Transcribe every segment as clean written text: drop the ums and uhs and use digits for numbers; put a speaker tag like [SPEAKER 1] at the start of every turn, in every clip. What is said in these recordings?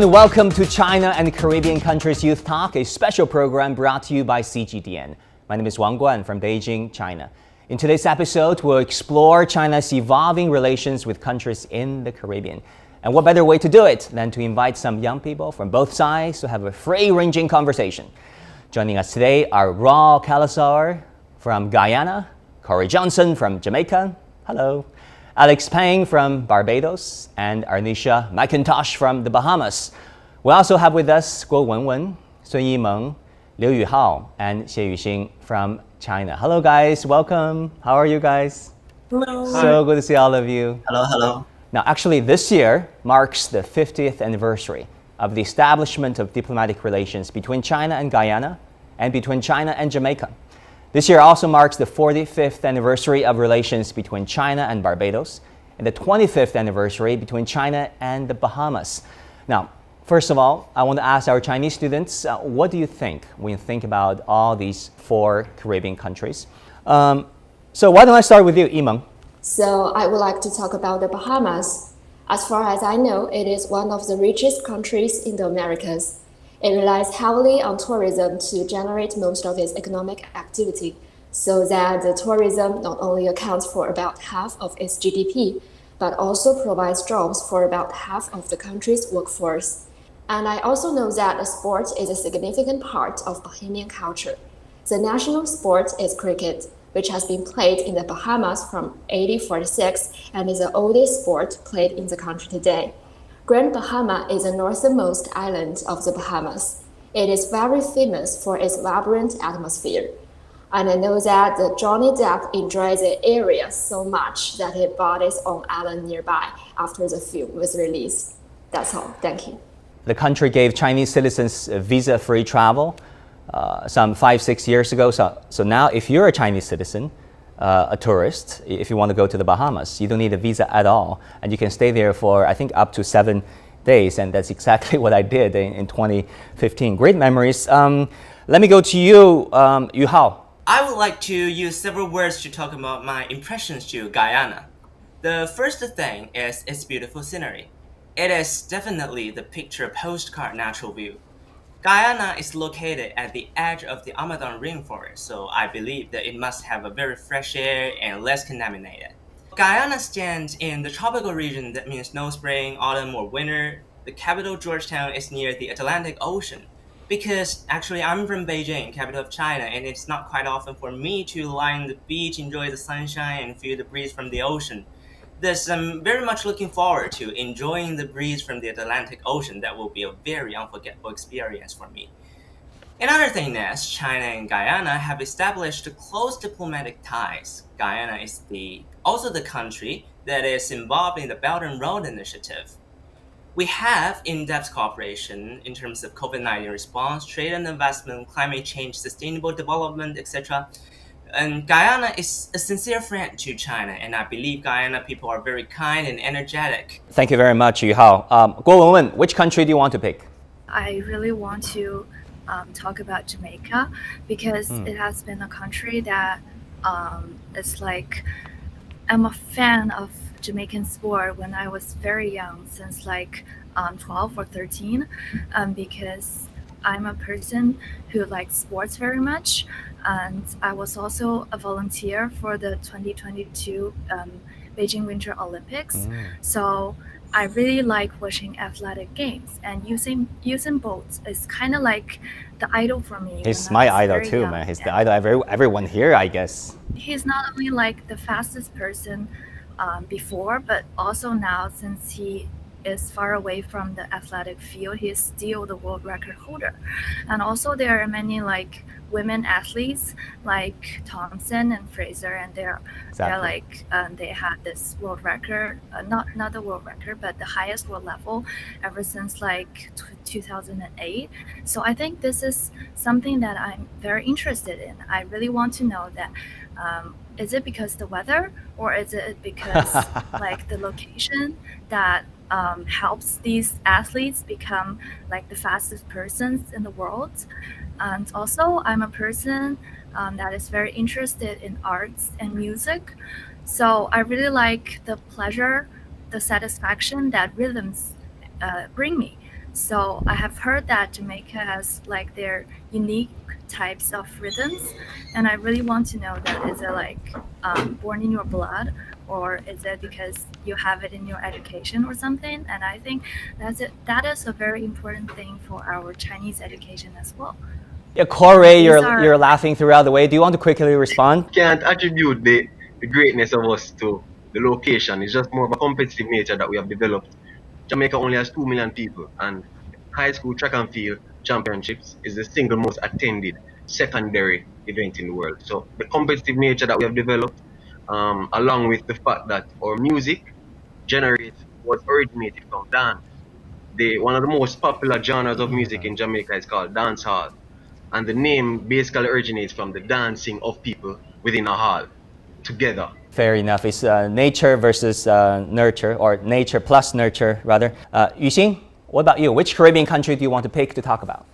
[SPEAKER 1] and welcome to China and Caribbean Countries Youth Talk, a special program brought to you by CGTN. My name is Wang Guan from Beijing, China. In today's episode, we'll explore China's evolving relations with countries in the Caribbean. And what better way to do it than to invite some young people from both sides to have a free-ranging conversation. Joining us today are Raul Calasar from Guyana, Corey Johnson from Jamaica, hello, Alex Pang from Barbados, and Arnisha McIntosh from the Bahamas. We also have with us Guo Wenwen, Sun Yimeng, Liu Yuhao, and Xie Yuxing from China. Hello guys, welcome. How are you guys?
[SPEAKER 2] Hello.
[SPEAKER 1] So good to see all of you.
[SPEAKER 3] Hello.
[SPEAKER 1] Now actually this year marks the 50th anniversary of the establishment of diplomatic relations between China and Guyana and between China and Jamaica. This year also marks the 45th anniversary of relations between China and Barbados and the 25th anniversary between China and the Bahamas. Now, first of all, I want to ask our Chinese students, what do you think when you think about all these four Caribbean countries? So why don't I start with you, Yimeng?
[SPEAKER 2] So I would like to talk about the Bahamas. As far as I know, it is one of the richest countries in the Americas. It relies heavily on tourism to generate most of its economic activity, so that the tourism not only accounts for about half of its GDP, but also provides jobs for about half of the country's workforce. And I also know that sport is a significant part of Bahamian culture. The national sport is cricket, which has been played in the Bahamas from 1846 and is the oldest sport played in the country today. Grand Bahama is the northernmost island of the Bahamas. It is very famous for its vibrant atmosphere. And I know that Johnny Depp enjoyed the area so much that he bought his own island nearby after the film was released. That's all. Thank you.
[SPEAKER 1] The country gave Chinese citizens visa-free travel some 5-6 years ago. So now if you're a Chinese citizen, a tourist, if you want to go to the Bahamas, you don't need a visa at all. And you can stay there for, I think, up to 7 days. And that's exactly what I did in 2015. Great memories. Let me go to you, Yuhao.
[SPEAKER 3] I would like to use several words to talk about my impressions to Guyana. The first thing is its beautiful scenery. It is definitely the picture postcard natural view. Guyana is located at the edge of the Amazon rainforest, so I believe that it must have a very fresh air and less contaminated. Guyana stands in the tropical region that means no spring, autumn, or winter. The capital, Georgetown, is near the Atlantic Ocean. Because actually I'm from Beijing, capital of China, and it's not quite often for me to lie on the beach, enjoy the sunshine, and feel the breeze from the ocean. Thus, I'm very much looking forward to enjoying the breeze from the Atlantic Ocean. That will be a very unforgettable experience for me. Another thing is, China and Guyana have established close diplomatic ties. Guyana is also the country that is involved in the Belt and Road Initiative. We have in-depth cooperation in terms of COVID-19 response, trade and investment, climate change, sustainable development, etc. And Guyana is a sincere friend to China, and I believe Guyana people are very kind and energetic.
[SPEAKER 1] Thank you very much, Yuhao. Guo Wenwen, which country do you want to pick?
[SPEAKER 4] I really want to talk about Jamaica because it has been a country that it's like I'm a fan of Jamaican sport when I was very young, since like 12 or 13, because I'm a person who likes sports very much, and I was also a volunteer for the 2022 Beijing Winter Olympics. So I really like watching athletic games, and Usain Bolt is kind of like the idol for me.
[SPEAKER 1] He's my idol too, man. He's the idol of everyone here, I guess.
[SPEAKER 4] He's not only like the fastest person before, but also now, since he is far away from the athletic field, he is still the world record holder. And also there are many like women athletes like Thompson and Fraser, and they're like they had this world record, not the world record, but the highest world level ever since like 2008. So I think this is something that I'm very interested in. I really want to know that is it because the weather, or is it because like the location that helps these athletes become like the fastest persons in the world? And also I'm a person that is very interested in arts and music. So I really like the pleasure, the satisfaction that rhythms bring me. So I have heard that Jamaica has like their unique types of rhythms, and I really want to know that is it like born in your blood, or is it because you have it in your education or something? And I think that is a very important thing for our Chinese education as well.
[SPEAKER 1] Yeah, Corey,
[SPEAKER 4] These are
[SPEAKER 1] you're laughing throughout the way. Do you want to quickly respond?
[SPEAKER 5] Can't attribute the greatness of us to the location. It's just more of a competitive nature that we have developed. Jamaica only has 2 million people, and high school track and field championships is the single most attended secondary event in the world. So the competitive nature that we have developed, along with the fact that our music was originated from dance. One of the most popular genres of music in Jamaica is called dancehall, and the name basically originates from the dancing of people within a hall together.
[SPEAKER 1] Fair enough. It's nature versus nurture, or nature plus nurture, rather. Yuxing, what about you? Which Caribbean country do you want to pick to talk about?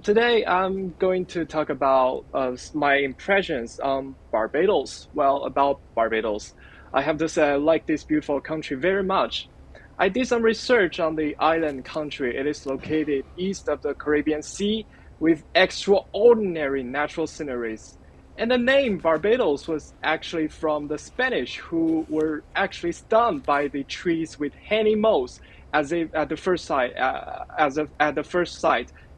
[SPEAKER 6] Today, I'm going to talk about my impressions on Barbados. Well, about Barbados, I have to say I like this beautiful country very much. I did some research on the island country. It is located east of the Caribbean Sea with extraordinary natural sceneries. And the name Barbados was actually from the Spanish, who were actually stunned by the trees with hanging moss as if at the first sight,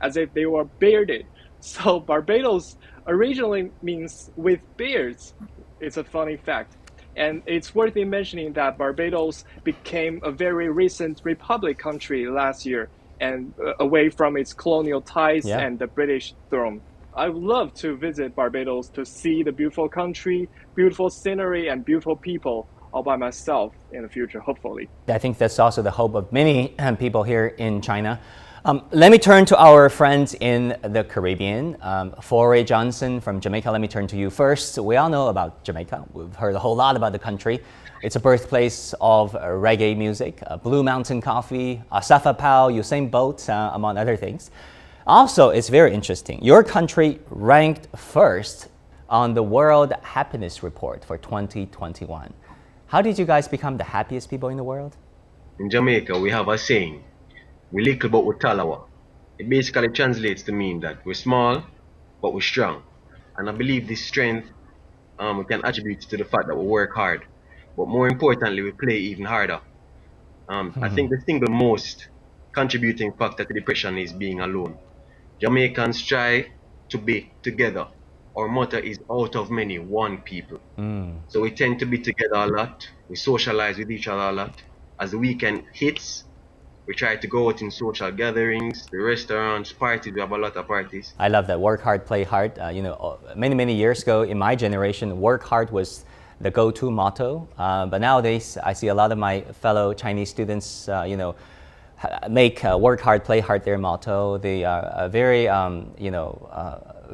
[SPEAKER 6] as if they were bearded. So Barbados originally means with beards. It's a funny fact. And it's worth mentioning that Barbados became a very recent republic country last year and away from its colonial ties and the British throne. I would love to visit Barbados to see the beautiful country, beautiful scenery, and beautiful people all by myself in the future, hopefully.
[SPEAKER 1] I think that's also the hope of many people here in China. Let me turn to our friends in the Caribbean. Foray Johnson from Jamaica, let me turn to you first. We all know about Jamaica. We've heard a whole lot about the country. It's a birthplace of reggae music, Blue Mountain Coffee, Asafa Pao, Usain Bolt, among other things. Also, it's very interesting. Your country ranked first on the World Happiness Report for 2021. How did you guys become the happiest people in the world?
[SPEAKER 5] In Jamaica, we have a saying, we little but we talawa. It basically translates to mean that we're small, but we're strong. And I believe this strength we can attribute to the fact that we work hard. But more importantly, we play even harder. I think the single most contributing factor to depression is being alone. Jamaicans try to be together. Our motto is out of many, one people. So we tend to be together a lot. We socialize with each other a lot. As the weekend hits, we try to go out in social gatherings, the restaurants, parties. We have a lot of parties.
[SPEAKER 1] I love that. Work hard, play hard. Many years ago in my generation, work hard was the go-to motto. But nowadays, I see a lot of my fellow Chinese students, make work hard, play hard their motto. They are very,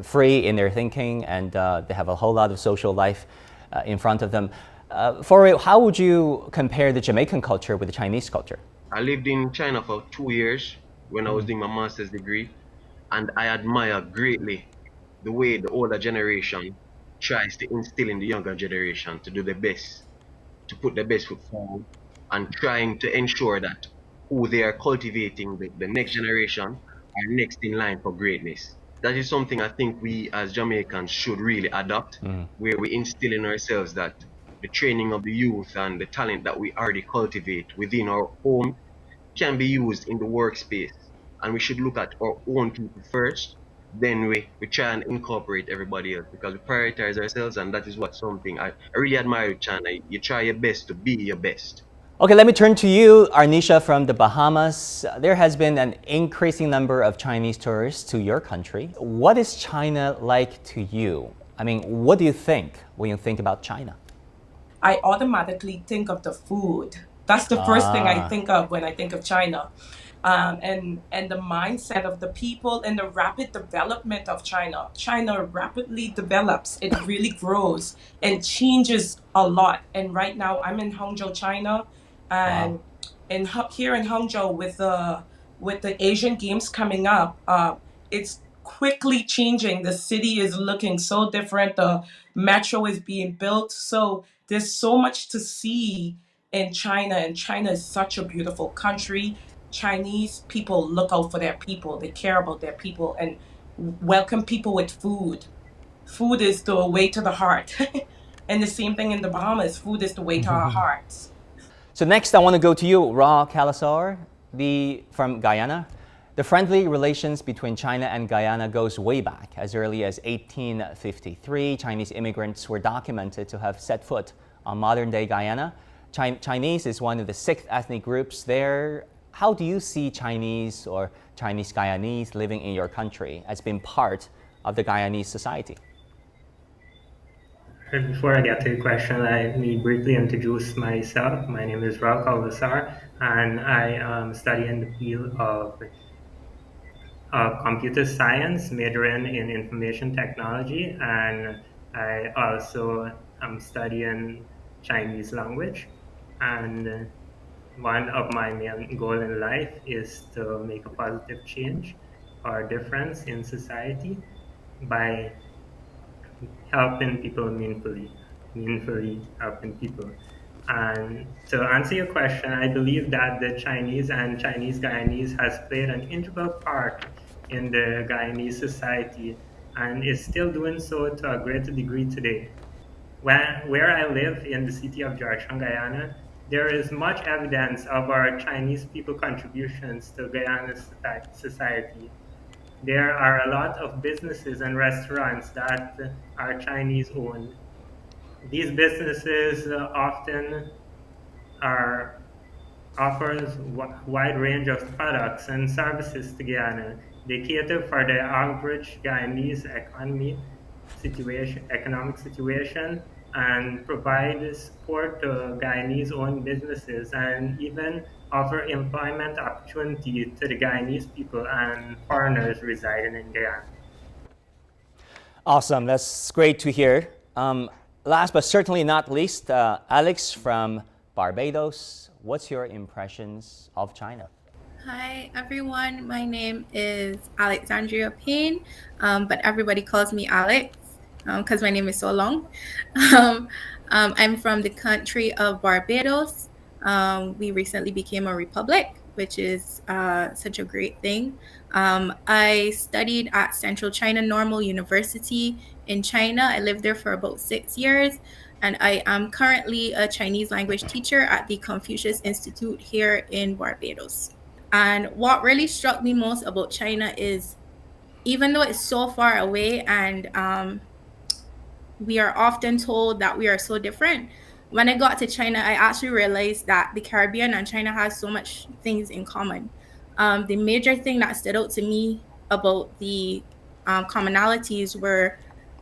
[SPEAKER 1] free in their thinking, and they have a whole lot of social life in front of them. Foray, how would you compare the Jamaican culture with the Chinese culture?
[SPEAKER 5] I lived in China for 2 years when I was doing my master's degree, and I admire greatly the way the older generation tries to instill in the younger generation to do the best, to put the best foot forward, and trying to ensure that who they are cultivating, the next generation, are next in line for greatness. That is something I think we as Jamaicans should really adopt, where we instill in ourselves that the training of the youth and the talent that we already cultivate within our home can be used in the workspace. And we should look at our own people first, then we try and incorporate everybody else, because we prioritize ourselves, and that is what something I really admire with China. You try your best to be your best.
[SPEAKER 1] Okay, let me turn to you, Arnisha from the Bahamas. There has been an increasing number of Chinese tourists to your country. What is China like to you? I mean, what do you think when you think about China?
[SPEAKER 7] I automatically think of the food. That's the first thing I think of when I think of China. And the mindset of the people and the rapid development of China. China rapidly develops. It really grows and changes a lot. And right now I'm in Hangzhou, China, and here in Hangzhou with the Asian Games coming up, it's quickly changing. The city is looking so different. The metro is being built. So there's so much to see in China, and China is such a beautiful country. Chinese people look out for their people. They care about their people and welcome people with food. Food is the way to the heart. And the same thing in the Bahamas. Food is the way to our hearts.
[SPEAKER 1] So next, I want to go to you, Ra Kalasar, from Guyana. The friendly relations between China and Guyana goes way back. As early as 1853, Chinese immigrants were documented to have set foot on modern-day Guyana. Chinese is one of the 6 ethnic groups there. How do you see Chinese or Chinese Guyanese living in your country as being part of the Guyanese society?
[SPEAKER 8] Before I get to the question, let me briefly introduce myself. My name is Raul Calvasar, and I study in the field of computer science, majoring in information technology, and I also am studying Chinese language. And one of my main goals in life is to make a positive change or difference in society by helping people meaningfully helping people. And to answer your question, I believe that the Chinese and Chinese Guyanese has played an integral part in the Guyanese society and is still doing so to a greater degree today. Where I live in the city of Georgetown, Guyana, there is much evidence of our Chinese people contributions to Guyana society. There are a lot of businesses and restaurants that are Chinese owned. These businesses often offers wide range of products and services to Guyana. They cater for the average Guyanese economic situation, and provide support to Guyanese-owned businesses, and even offer employment opportunity to the Guyanese people and foreigners residing in Guyana.
[SPEAKER 1] Awesome, that's great to hear. Last but certainly not least, Alex from Barbados. What's your impressions of China?
[SPEAKER 9] Hi everyone, my name is Alexandria Payne, but everybody calls me Alex because my name is so long. I'm from the country of Barbados. We recently became a republic, which is such a great thing. I studied at Central China Normal University in China. I lived there for about 6 years, and I am currently a Chinese language teacher at the Confucius Institute here in Barbados. And what really struck me most about China is, even though it's so far away and we are often told that we are so different, when I got to China, I actually realized that the Caribbean and China has so much things in common. The major thing that stood out to me about the commonalities were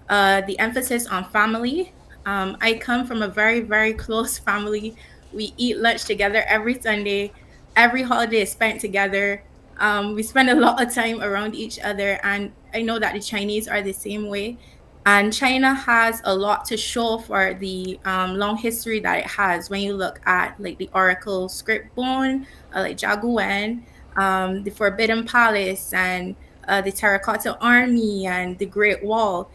[SPEAKER 9] the emphasis on family. I come from a very, very close family. We eat lunch together every Sunday. Every holiday is spent together. We spend a lot of time around each other, and I know that the Chinese are the same way. And China has a lot to show for the long history that it has. When you look at like the Oracle script bone, like Jaguan, the Forbidden Palace, and the Terracotta Army, and the Great Wall.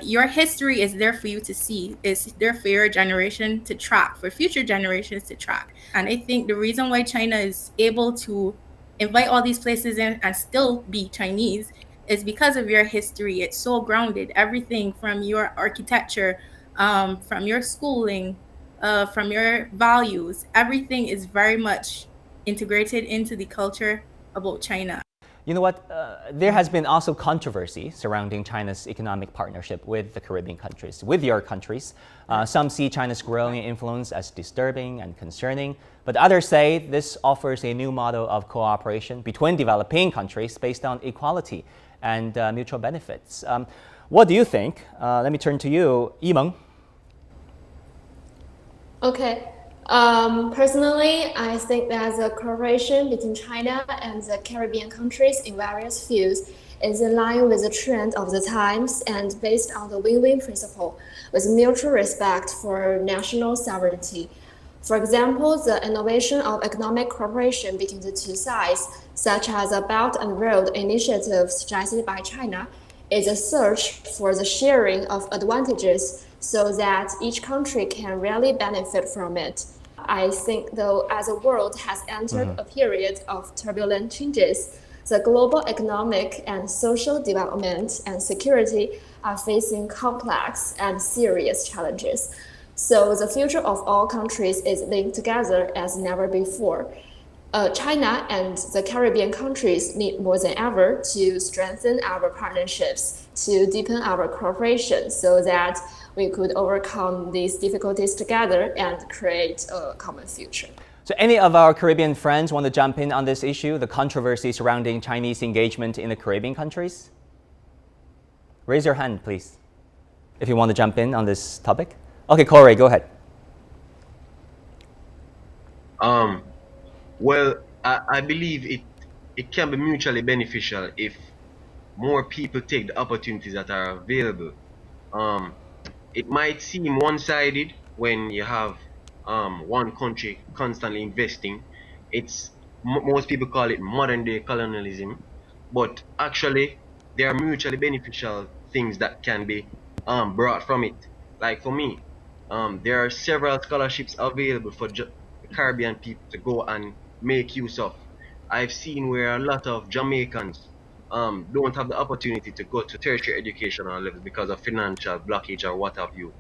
[SPEAKER 9] Your history is there for you to see. It's there for your generation to track, for future generations to track. And I think the reason why China is able to invite all these places in and still be Chinese is because of your history. It's so grounded. Everything from your architecture, from your schooling, from your values, everything is very much integrated into the culture about China.
[SPEAKER 1] You know what? There has been also controversy surrounding China's economic partnership with the Caribbean countries, with your countries. Some see China's growing influence as disturbing and concerning, but others say this offers a new model of cooperation between developing countries based on equality and mutual benefits. What do you think? Let me turn to you, Yimeng.
[SPEAKER 2] Okay. Personally, I think that the cooperation between China and the Caribbean countries in various fields is in line with the trend of the times and based on the win-win principle, with mutual respect for national sovereignty. For example, the innovation of economic cooperation between the two sides, such as the Belt and Road Initiative suggested by China, is a search for the sharing of advantages so that each country can really benefit from it. I think, though, as the world has entered a period of turbulent changes, the global economic and social development and security are facing complex and serious challenges. So the future of all countries is linked together as never before. China and the Caribbean countries need more than ever to strengthen our partnerships, to deepen our cooperation so that we could overcome these difficulties together and create a common future.
[SPEAKER 1] So any of our Caribbean friends want to jump in on this issue, the controversy surrounding Chinese engagement in the Caribbean countries? Raise your hand, please, if you want to jump in on this topic. Okay, Corey, go ahead.
[SPEAKER 5] Well, I believe it can be mutually beneficial if more people take the opportunities that are available. It might seem one-sided when you have one country constantly investing. Most people call it modern-day colonialism, but actually there are mutually beneficial things that can be brought from it. Like for me, there are several scholarships available for Caribbean people to go and make use of. I've seen where a lot of Jamaicans don't have the opportunity to go to tertiary educational level because of financial blockage or what have you.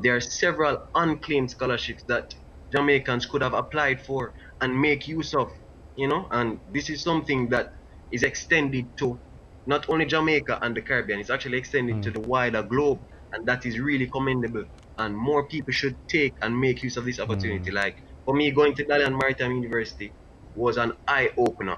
[SPEAKER 5] There are several unclaimed scholarships that Jamaicans could have applied for and make use of, and this is something that is extended to not only Jamaica and the Caribbean, it's actually extended to the wider globe, and that is really commendable. And more people should take and make use of this opportunity. Like for me, going to Dalian Maritime University was an eye-opener,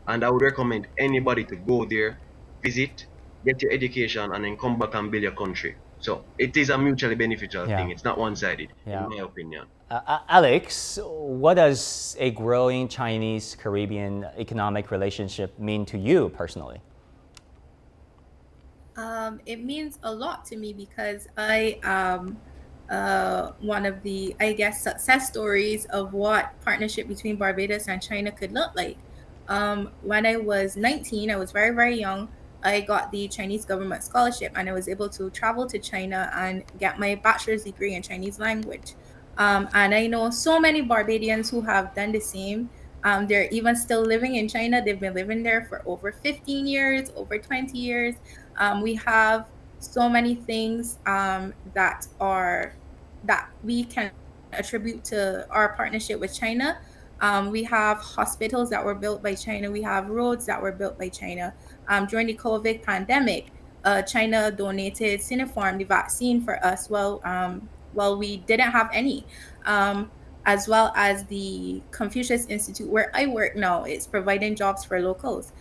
[SPEAKER 5] and I would recommend anybody to go there, visit, get your education, and then come back and build your country. So it is a mutually beneficial thing. It's not one-sided, in my opinion.
[SPEAKER 1] Alex, what does a growing Chinese-Caribbean economic relationship mean to you personally?
[SPEAKER 9] It means a lot to me because I am one of the, I guess, success stories of what partnership between Barbados and China could look like. When I was 19, I was very, very young. I got the Chinese government scholarship and I was able to travel to China and get my bachelor's degree in Chinese language. And I know so many Barbadians who have done the same. They're even still living in China. They've been living there for over 15 years, over 20 years. We have so many things that we can attribute to our partnership with China. We have hospitals that were built by China. We have roads that were built by China. During the COVID pandemic, China donated Sinopharm, the vaccine, for us. Well, we didn't have any. As well as the Confucius Institute, where I work now, it's providing jobs for locals.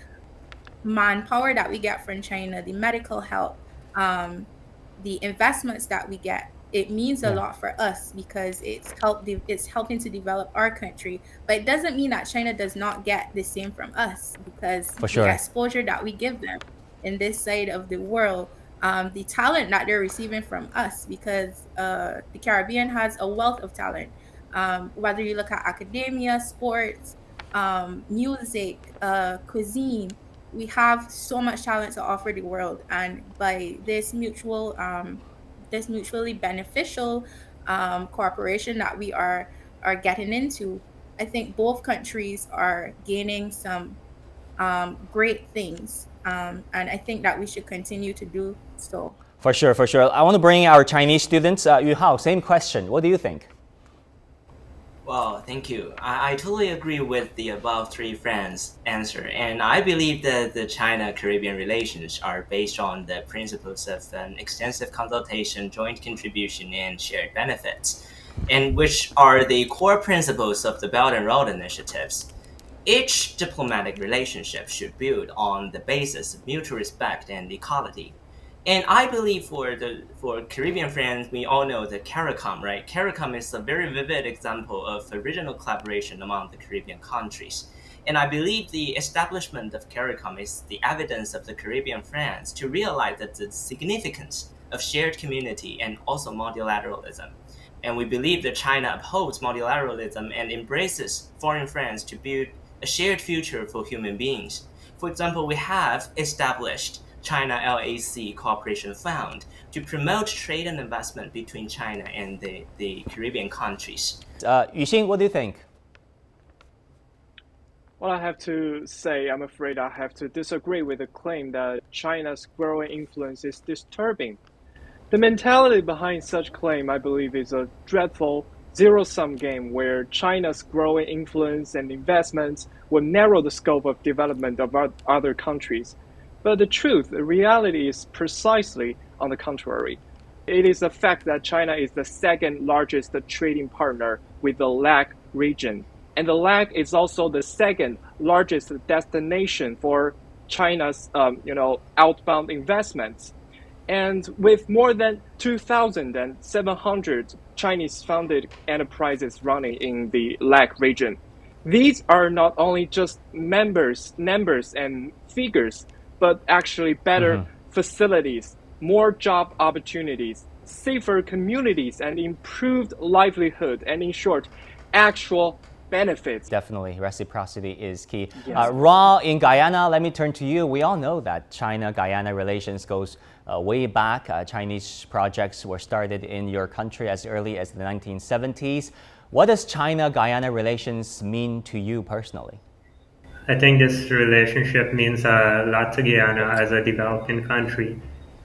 [SPEAKER 9] Manpower that we get from China, the medical help, the investments that we get, it means a lot for us because it's helping to develop our country. But it doesn't mean that China does not get the same from us, because the exposure that we give them in this side of the world, the talent that they're receiving from us, because the Caribbean has a wealth of talent. Whether you look at academia, sports, music, cuisine, we have so much talent to offer the world. And by this mutually beneficial cooperation that we are getting into, I think both countries are gaining some great things. And I think that we should continue to do so.
[SPEAKER 1] For sure, for sure. I want to bring our Chinese students. Yu Hao, same question. What do you think?
[SPEAKER 3] Well, thank you. I totally agree with the above three friends' answer, and I believe that the China-Caribbean relations are based on the principles of an extensive consultation, joint contribution, and shared benefits, and which are the core principles of the Belt and Road initiatives. Each diplomatic relationship should build on the basis of mutual respect and equality. And I believe for Caribbean friends, we all know the CARICOM, right? CARICOM is a very vivid example of original collaboration among the Caribbean countries. And I believe the establishment of CARICOM is the evidence of the Caribbean friends to realize that the significance of shared community and also multilateralism. And we believe that China upholds multilateralism and embraces foreign friends to build a shared future for human beings. For example, we have established China LAC Cooperation Fund to promote trade and investment between China and the Caribbean countries.
[SPEAKER 1] Yuxing, what do you think?
[SPEAKER 6] Well, I have to say, I'm afraid I have to disagree with the claim that China's growing influence is disturbing. The mentality behind such claim, I believe, is a dreadful zero-sum game where China's growing influence and investments will narrow the scope of development of other countries. But the reality is precisely on the contrary. It is a fact that China is the second largest trading partner with the LAC region. And the LAC is also the second largest destination for China's outbound investments. And with more than 2,700 Chinese-founded enterprises running in the LAC region, these are not only just numbers and figures, but actually better facilities, more job opportunities, safer communities, and improved livelihood, and in short, actual benefits.
[SPEAKER 1] Definitely, reciprocity is key.
[SPEAKER 6] Yes.
[SPEAKER 1] Ra, in Guyana, let me turn to you. We all know that China-Guyana relations goes way back. Chinese projects were started in your country as early as the 1970s. What does China-Guyana relations mean to you personally?
[SPEAKER 8] I think this relationship means a lot to Guyana as a developing country.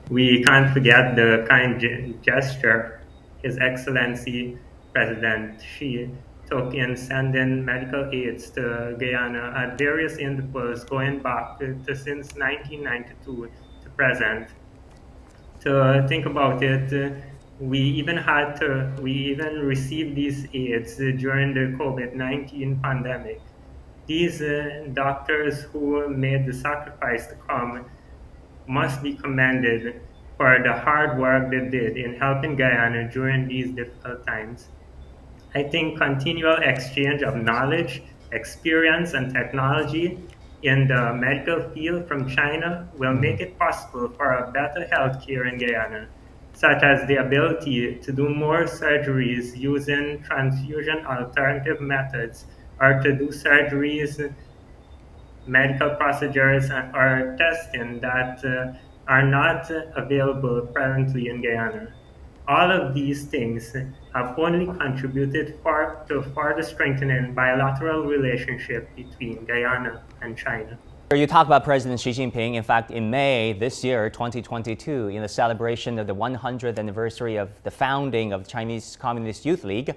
[SPEAKER 8] We can't forget the kind gesture His Excellency President Xi took in sending medical aids to Guyana at various intervals going back to since 1992 to present. To think about it, we even received these aids during the COVID-19 pandemic. These doctors who made the sacrifice to come must be commended for the hard work they did in helping Guyana during these difficult times. I think continual exchange of knowledge, experience, and technology in the medical field from China will make it possible for a better healthcare in Guyana, such as the ability to do more surgeries using transfusion alternative methods, or to do surgeries, medical procedures, or testing that are not available presently in Guyana. All of these things have only contributed to further strengthening bilateral relationship between Guyana and China.
[SPEAKER 1] You talk about President Xi Jinping. In fact, in May this year, 2022, in the celebration of the 100th anniversary of the founding of Chinese Communist Youth League,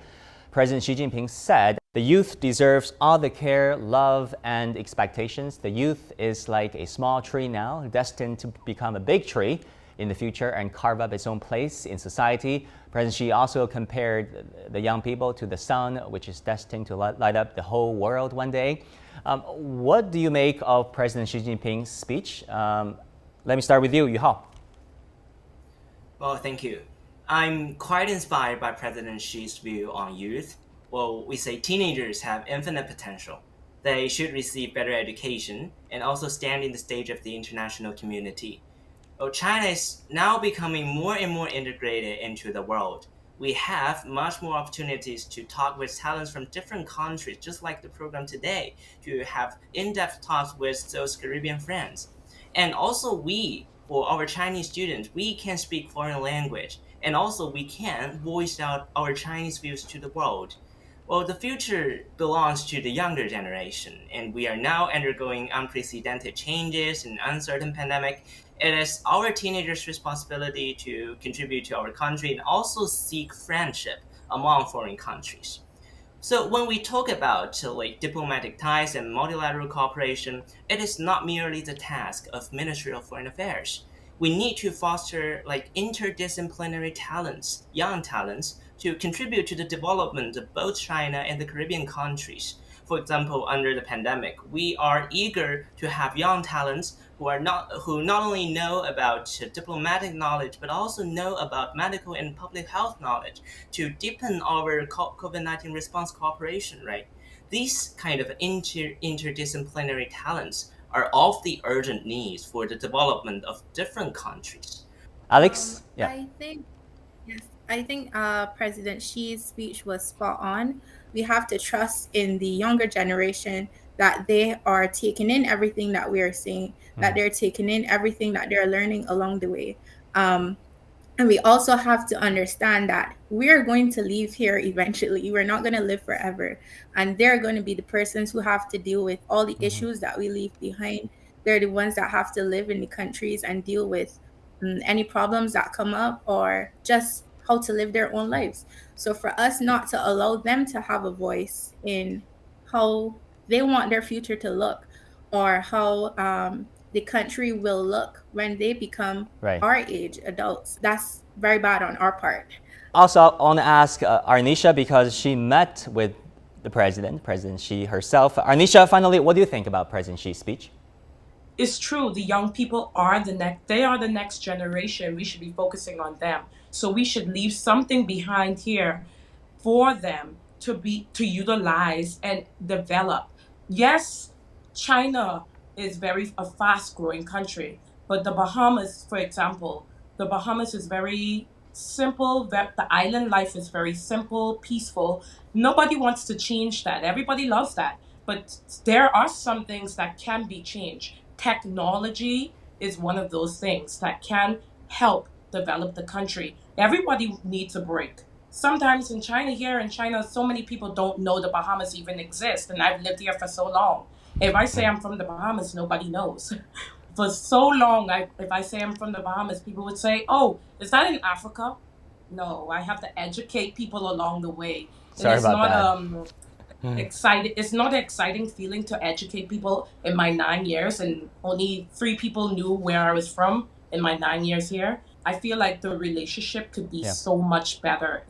[SPEAKER 1] President Xi Jinping said, "The youth deserves all the care, love, and expectations. The youth is like a small tree now, destined to become a big tree in the future and carve up its own place in society." President Xi also compared the young people to the sun, which is destined to light up the whole world one day. What do you make of President Xi Jinping's speech? Let me start with you, Yuhao.
[SPEAKER 3] Well, thank you. I'm quite inspired by President Xi's view on youth. Well, we say teenagers have infinite potential. They should receive better education and also stand in the stage of the international community. Well, China is now becoming more and more integrated into the world. We have much more opportunities to talk with talents from different countries, just like the program today, to have in-depth talks with those Caribbean friends. And also for our Chinese students, we can speak foreign language, and also we can voice out our Chinese views to the world. Well, the future belongs to the younger generation, and we are now undergoing unprecedented changes in an uncertain pandemic. It is our teenagers' responsibility to contribute to our country and also seek friendship among foreign countries. So when we talk about diplomatic ties and multilateral cooperation, it is not merely the task of Ministry of Foreign Affairs. We need to foster interdisciplinary talents, young talents, to contribute to the development of both China and the Caribbean countries. For example, under the pandemic, we are eager to have young talents who not only know about diplomatic knowledge, but also know about medical and public health knowledge to deepen our COVID-19 response cooperation, right? These kind of interdisciplinary talents are of the urgent needs for the development of different countries.
[SPEAKER 1] Alex? Yeah.
[SPEAKER 9] I think President Xi's speech was spot on. We have to trust in the younger generation that they are taking in everything that we are saying, that they're taking in everything that they're learning along the way. And we also have to understand that we're going to leave here eventually. We're not going to live forever. And they're going to be the persons who have to deal with all the issues that we leave behind. They're the ones that have to live in the countries and deal with any problems that come up, or just how to live their own lives. So for us not to allow them to have a voice in how they want their future to look, or how the country will look when they become
[SPEAKER 1] Right.
[SPEAKER 9] our age adults, that's very bad on our part.
[SPEAKER 1] Also, I want to ask Arnisha, because she met with the President Xi herself. Arnisha, finally, what do you think about President Xi's speech?
[SPEAKER 7] It's true. The young people are they are the next generation. We should be focusing on them. So we should leave something behind here for them to utilize and develop. Yes, China is a fast growing country, but the Bahamas, for example, the Bahamas is very simple. The island life is very simple, peaceful. Nobody wants to change that. Everybody loves that. But there are some things that can be changed. Technology is one of those things that can help develop the country. Everybody needs a break. Sometimes here in China, so many people don't know the Bahamas even exist, and I've lived here for so long. If I say I'm from the Bahamas, nobody knows. For so long, if I say I'm from the Bahamas, people would say, "Oh, is that in Africa?" No, I have to educate people along the way.
[SPEAKER 1] Sorry
[SPEAKER 7] it's
[SPEAKER 1] about
[SPEAKER 7] not
[SPEAKER 1] that.
[SPEAKER 7] exciting. It's not an exciting feeling to educate people in my 9 years, and only 3 people knew where I was from in my 9 years here. I feel like the relationship could be so much better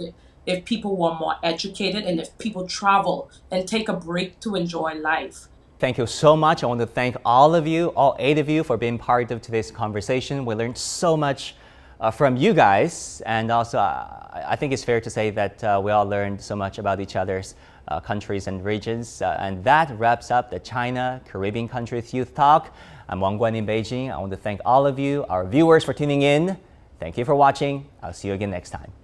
[SPEAKER 7] if people were more educated, and if people travel and take a break to enjoy life.
[SPEAKER 1] Thank you so much. I want to thank all of you, all 8 of you, for being part of today's conversation. We learned so much from you guys, and also I think it's fair to say that we all learned so much about each other's countries and regions. And that wraps up the China Caribbean Countries Youth Talk. I'm Wang Guan in Beijing. I want to thank all of you, our viewers, for tuning in. Thank you for watching. I'll see you again next time.